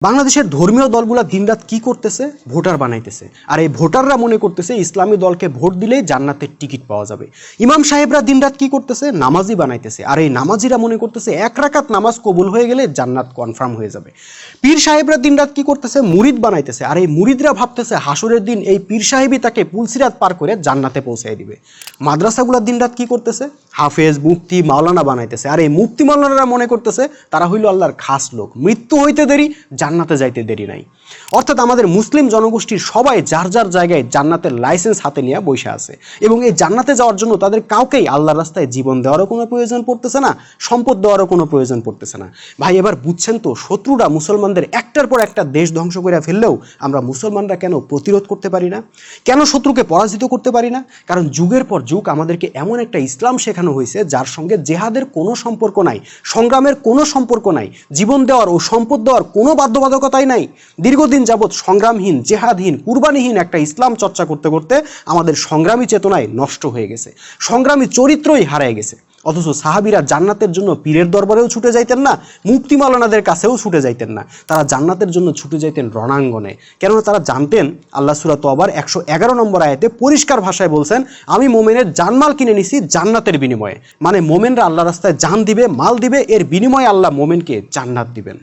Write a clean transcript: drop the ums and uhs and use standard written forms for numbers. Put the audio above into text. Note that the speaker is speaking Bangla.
বাংলাদেশের ধর্মীয় দলগুলো দিনরাত কি করতেছে? ভোটার বানাইতেছে। আর এই ভোটাররা মনে করতেছে ইসলামী দলকে ভোট দিলেই জান্নাতের টিকিট পাওয়া যাবে। ইমাম সাহেবরা দিনরাত কি করতেছে? নামাজি বানাইতেছে। আর এই নামাজিরা মনে করতেছে এক রাকাত নামাজ কবুল হয়ে গেলে জান্নাত কনফার্ম হয়ে যাবে। পীর সাহেবরা দিনরাত কি করতেছে? মুরিদ বানাইতেছে। আর এই মুরিদরা ভাবতেছে হাসরের দিন এই পীর সাহেবই তাকে পুলসিরাত পার করে জান্নাতে পৌঁছায় দিবে। মাদ্রাসাগুলোর দিনরাত কি করতেছে? হাফেজ, মুফতি, মাওলানা বানাইতেছে। আর এই মুফতি মাওলানারা মনে করতেছে তারা হইল আল্লাহর খাস লোক, মৃত্যু হইতে দেরি, জান্নাতে যাইতে দেরি নাই। অর্থাৎ আমাদের মুসলিম জনগোষ্ঠীর সবাই যার যার জায়গায় জান্নাতের লাইসেন্স হাতে নিয়ে বসে আছে এবং এই জান্নাতে যাওয়ার জন্য তাদের কাউকেই আল্লাহর রাস্তায় জীবন দেওয়ারও কোনো প্রয়োজন পড়তেছে না, সম্পদ দেওয়ারও কোনো প্রয়োজন পড়তেছে না। ভাই এবার বুঝছেন তো, শত্রুরা মুসলমানদের একটার পর একটা দেশ ধ্বংস করে ফেললেও আমরা মুসলমানরা কেন প্রতিরোধ করতে পারি না? কেন শত্রুকে পরাজিত করতে পারি না? কারণ যুগের পর যুগ আমাদেরকে এমন একটা ইসলাম শেখানো হয়েছে যার সঙ্গে জেহাদের কোনো সম্পর্ক নাই, সংগ্রামের কোনো সম্পর্ক নাই, জীবন দেওয়ার ও সম্পদ দেওয়ার কোনো বাধ্যবাধকতাই নাই। দীর্ঘদিন যাবৎ সংগ্রামহীন, জেহাদহীন, কুরবানিহীন একটা ইসলাম চর্চা করতে করতে আমাদের সংগ্রামী চেতনায় নষ্ট হয়ে গেছে, সংগ্রামী চরিত্রই হারিয়ে গেছে। অথচ সাহাবীরা জান্নাতের জন্য পীরের দরবারেও ছুটে যাইতেন না, মুফতি মাওলানাদের কাছেও ছুটে যাইতেন না, তারা জান্নাতের জন্য ছুটে যাইতেন রণাঙ্গনে। কেননা তারা জানতেন আল্লাহ সূরা তওবার 111 নম্বর আয়াতে পরিষ্কার ভাষায় বলছেন, আমি মোমেনের জানমাল কিনে নিছি জান্নাতের বিনিময়ে। মানে মোমেনরা আল্লাহ রাস্তায় জান দিবে, মাল দিবে, এর বিনিময়ে আল্লাহ মোমেনকে জান্নাত দিবেন।